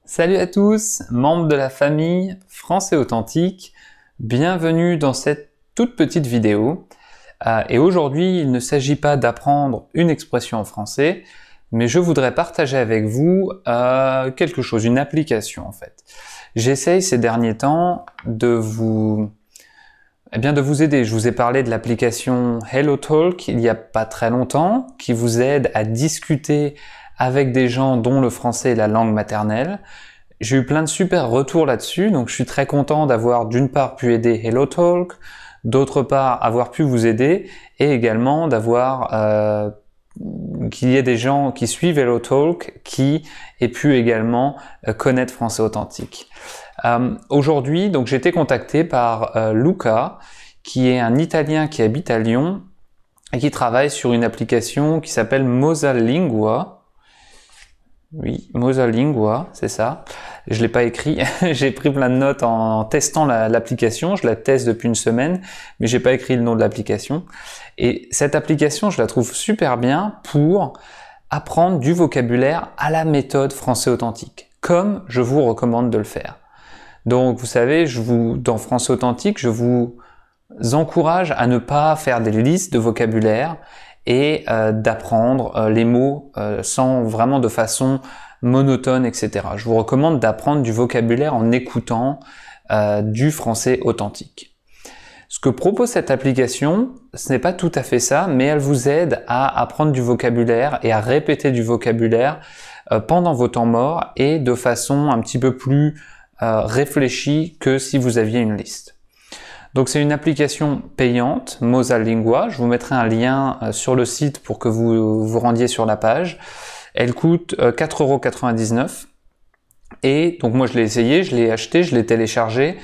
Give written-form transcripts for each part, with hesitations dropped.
Salut à tous, membres de la famille Français Authentique, bienvenue dans cette toute petite vidéo. Et aujourd'hui, il ne s'agit pas d'apprendre une expression en français, mais je voudrais partager avec vous quelque chose, une application en fait. J'essaye ces derniers temps de vous aider. Je vous ai parlé de l'application HelloTalk il n'y a pas très longtemps, qui vous aide à discuter avec des gens dont le français est la langue maternelle. J'ai eu plein de super retours là-dessus, donc je suis très content d'avoir d'une part pu aider HelloTalk, d'autre part avoir pu vous aider, et également d'avoir qu'il y ait des gens qui suivent HelloTalk qui aient pu également connaître Français Authentique. Aujourd'hui, donc j'ai été contacté par Luca, qui est un Italien qui habite à Lyon et qui travaille sur une application qui s'appelle Mosalingua. Oui, Mosalingua, c'est ça. Je l'ai pas écrit. J'ai pris plein de notes en testant l'application. Je la teste depuis une semaine, mais j'ai pas écrit le nom de l'application. Et cette application, je la trouve super bien pour apprendre du vocabulaire à la méthode Français Authentique, comme je vous recommande de le faire. Donc, vous savez, dans Français Authentique, je vous encourage à ne pas faire des listes de vocabulaire et d'apprendre les mots sans vraiment de façon monotone, etc. Je vous recommande d'apprendre du vocabulaire en écoutant du français authentique. Ce que propose cette application, ce n'est pas tout à fait ça, mais elle vous aide à apprendre du vocabulaire et à répéter du vocabulaire pendant vos temps morts et de façon un petit peu plus réfléchie que si vous aviez une liste. Donc c'est une application payante, Mosalingua. Je vous mettrai un lien sur le site pour que vous vous rendiez sur la page. Elle coûte 4,99 €. Et donc moi je l'ai essayé, je l'ai acheté, je l'ai téléchargé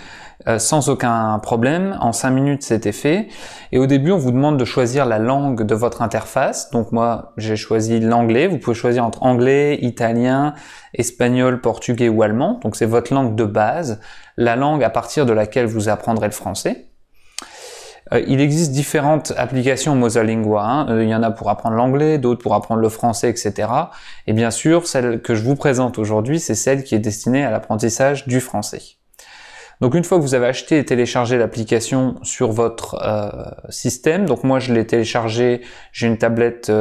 sans aucun problème. En 5 minutes c'était fait. Et au début on vous demande de choisir la langue de votre interface. Donc moi j'ai choisi l'anglais. Vous pouvez choisir entre anglais, italien, espagnol, portugais ou allemand. Donc c'est votre langue de base, la langue à partir de laquelle vous apprendrez le français. Il existe différentes applications Mosalingua. Il y en a pour apprendre l'anglais, d'autres pour apprendre le français, etc. Et bien sûr, celle que je vous présente aujourd'hui, c'est celle qui est destinée à l'apprentissage du français. Donc une fois que vous avez acheté et téléchargé l'application sur votre système, donc moi je l'ai téléchargé, j'ai une tablette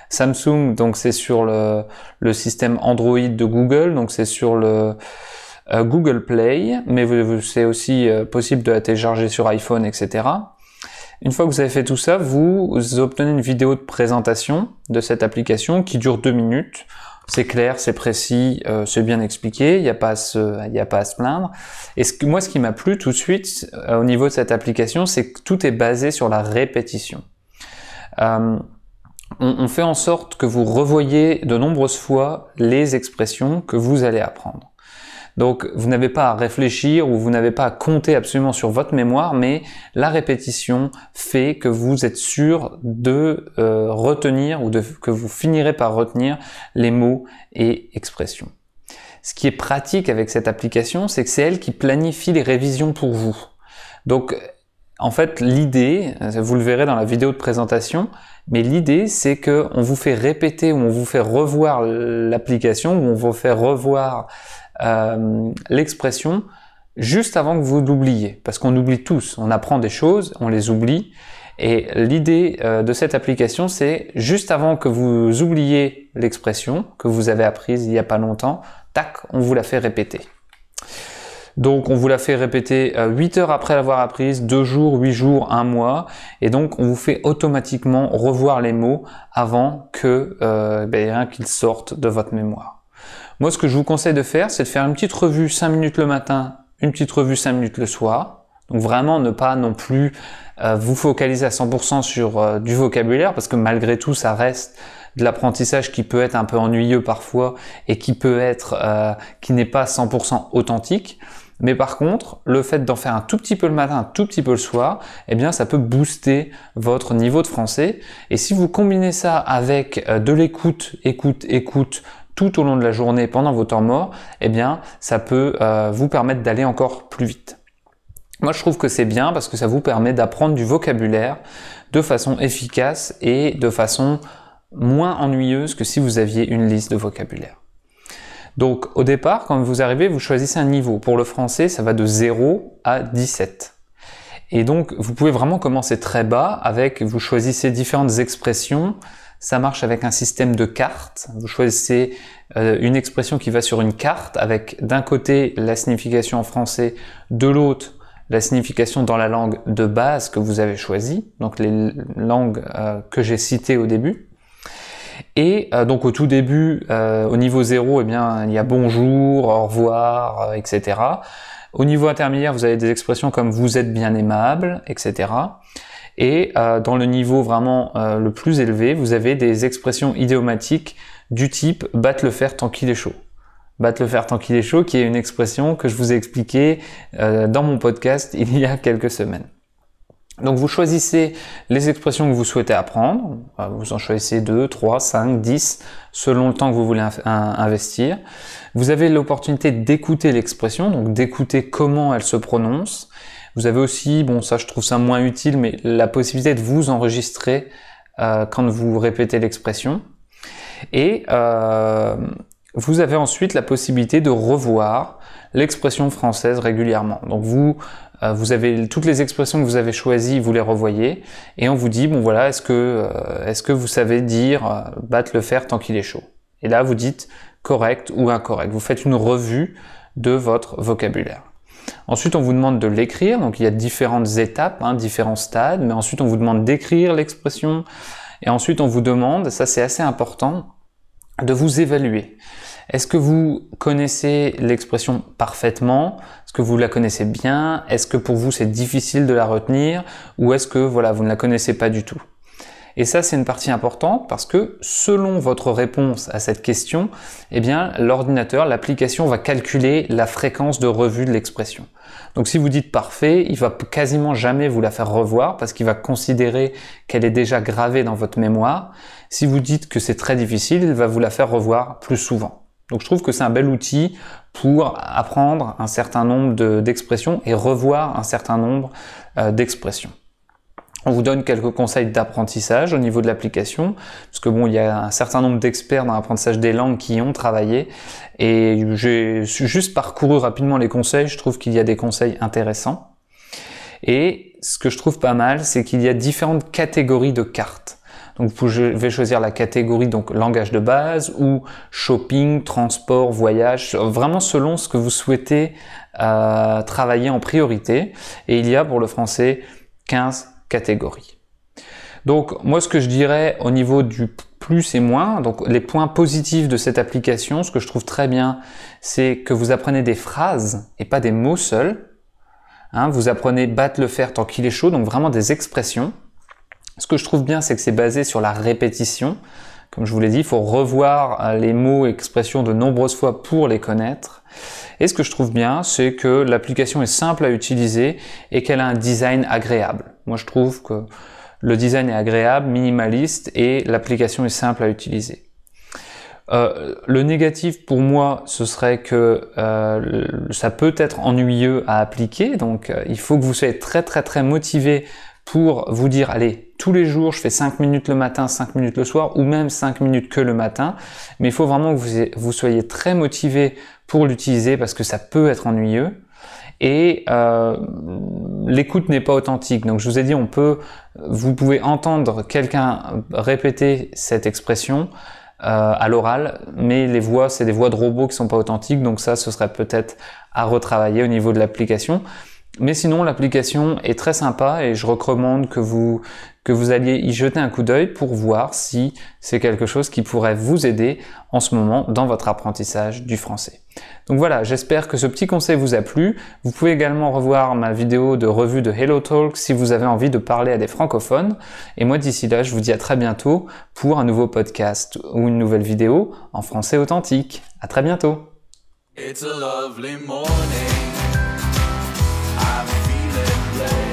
Samsung, donc c'est sur le système Android de Google, donc c'est sur le Google Play, mais c'est aussi possible de la télécharger sur iPhone, etc. Une fois que vous avez fait tout ça, vous obtenez une vidéo de présentation de cette application qui dure 2 minutes. C'est clair, c'est précis, c'est bien expliqué, il n'y a pas à se plaindre. Et moi, ce qui m'a plu tout de suite au niveau de cette application, c'est que tout est basé sur la répétition. On fait en sorte que vous revoyez de nombreuses fois les expressions que vous allez apprendre. Donc, vous n'avez pas à réfléchir ou vous n'avez pas à compter absolument sur votre mémoire, mais la répétition fait que vous êtes sûr de retenir ou que vous finirez par retenir les mots et expressions. Ce qui est pratique avec cette application, c'est que c'est elle qui planifie les révisions pour vous. Donc, en fait, l'idée, vous le verrez dans la vidéo de présentation, mais l'idée, c'est que on vous fait répéter ou on vous fait revoir l'application ou on vous fait revoir l'expression juste avant que vous l'oubliez, parce qu'on oublie tous, on apprend des choses, on les oublie, et l'idée de cette application, c'est juste avant que vous oubliez l'expression que vous avez apprise il n'y a pas longtemps, tac, on vous la fait répéter. Donc on vous la fait répéter 8 heures après l'avoir apprise, 2 jours, 8 jours, 1 mois, et donc on vous fait automatiquement revoir les mots avant que qu'ils sortent de votre mémoire. Moi, ce que je vous conseille de faire, c'est de faire une petite revue 5 minutes le matin, une petite revue 5 minutes le soir. Donc vraiment ne pas non plus vous focaliser à 100% sur du vocabulaire, parce que malgré tout, ça reste de l'apprentissage qui peut être un peu ennuyeux parfois et qui peut être qui n'est pas 100% authentique. Mais par contre, le fait d'en faire un tout petit peu le matin, un tout petit peu le soir, eh bien ça peut booster votre niveau de français. Et si vous combinez ça avec de l'écoute, écoute, tout au long de la journée pendant vos temps morts, eh bien ça peut vous permettre d'aller encore plus vite. Moi je trouve que c'est bien parce que ça vous permet d'apprendre du vocabulaire de façon efficace et de façon moins ennuyeuse que si vous aviez une liste de vocabulaire. Donc au départ, quand vous arrivez, vous choisissez un niveau. Pour le français, ça va de 0 à 17. Et donc, vous pouvez vraiment commencer très bas vous choisissez différentes expressions. Ça marche avec un système de cartes. Vous choisissez une expression qui va sur une carte avec d'un côté la signification en français, de l'autre la signification dans la langue de base que vous avez choisie, donc les langues que j'ai citées au début. Et donc au tout début, au niveau 0, eh bien, il y a bonjour, au revoir, etc. Au niveau intermédiaire, vous avez des expressions comme vous êtes bien aimable, etc. Et dans le niveau vraiment le plus élevé, vous avez des expressions idiomatiques du type « batte le fer tant qu'il est chaud ». Batte le fer tant qu'il est chaud, qui est une expression que je vous ai expliquée dans mon podcast il y a quelques semaines. Donc vous choisissez les expressions que vous souhaitez apprendre, vous en choisissez 2, 3, 5, 10, selon le temps que vous voulez investir. Vous avez l'opportunité d'écouter l'expression, donc d'écouter comment elle se prononce. Vous avez aussi, bon ça je trouve ça moins utile, mais la possibilité de vous enregistrer quand vous répétez l'expression. Et vous avez ensuite la possibilité de revoir l'expression française régulièrement. Donc vous avez toutes les expressions que vous avez choisies, vous les revoyez, et on vous dit, bon voilà, est-ce que vous savez dire battre le fer tant qu'il est chaud? Et là, vous dites correct ou incorrect. Vous faites une revue de votre vocabulaire. Ensuite, on vous demande de l'écrire, donc il y a différentes étapes, différents stades, mais ensuite on vous demande d'écrire l'expression, et ensuite on vous demande, ça c'est assez important, de vous évaluer. Est-ce que vous connaissez l'expression parfaitement? Est-ce que vous la connaissez bien? Est-ce que pour vous c'est difficile de la retenir? Ou est-ce que voilà, vous ne la connaissez pas du tout? Et ça, c'est une partie importante parce que selon votre réponse à cette question, eh bien, l'ordinateur, l'application va calculer la fréquence de revue de l'expression. Donc si vous dites parfait, il va quasiment jamais vous la faire revoir parce qu'il va considérer qu'elle est déjà gravée dans votre mémoire. Si vous dites que c'est très difficile, il va vous la faire revoir plus souvent. Donc je trouve que c'est un bel outil pour apprendre un certain nombre d'expressions et revoir un certain nombre d'expressions. On vous donne quelques conseils d'apprentissage au niveau de l'application, parce que bon, il y a un certain nombre d'experts dans l'apprentissage des langues qui y ont travaillé, et j'ai juste parcouru rapidement les conseils, je trouve qu'il y a des conseils intéressants. Et ce que je trouve pas mal, c'est qu'il y a différentes catégories de cartes. Donc vous pouvez choisir la catégorie donc langage de base ou shopping, transport, voyage, vraiment selon ce que vous souhaitez travailler en priorité. Et il y a pour le français 15 catégories. Donc moi ce que je dirais au niveau du plus et moins, donc les points positifs de cette application, ce que je trouve très bien, c'est que vous apprenez des phrases et pas des mots seuls. Vous apprenez battre le fer tant qu'il est chaud, donc vraiment des expressions. Ce que je trouve bien, c'est que c'est basé sur la répétition. Comme je vous l'ai dit, il faut revoir les mots et expressions de nombreuses fois pour les connaître. Et ce que je trouve bien, c'est que l'application est simple à utiliser et qu'elle a un design agréable. Moi, je trouve que le design est agréable, minimaliste et l'application est simple à utiliser. Le négatif pour moi, ce serait que ça peut être ennuyeux à appliquer. Donc, il faut que vous soyez très motivé pour vous dire, allez, tous les jours, je fais 5 minutes le matin, 5 minutes le soir, ou même 5 minutes que le matin. Mais il faut vraiment que vous soyez très motivé pour l'utiliser parce que ça peut être ennuyeux. Et l'écoute n'est pas authentique. Donc je vous ai dit, vous pouvez entendre quelqu'un répéter cette expression à l'oral, mais les voix, c'est des voix de robots qui sont pas authentiques. Donc ça, ce serait peut-être à retravailler au niveau de l'application. Mais sinon, l'application est très sympa et je recommande que vous alliez y jeter un coup d'œil pour voir si c'est quelque chose qui pourrait vous aider en ce moment dans votre apprentissage du français. Donc voilà, j'espère que ce petit conseil vous a plu. Vous pouvez également revoir ma vidéo de revue de HelloTalk si vous avez envie de parler à des francophones. Et moi, d'ici là, je vous dis à très bientôt pour un nouveau podcast ou une nouvelle vidéo en français authentique. À très bientôt. It's a lovely morning. I'm feeling blessed.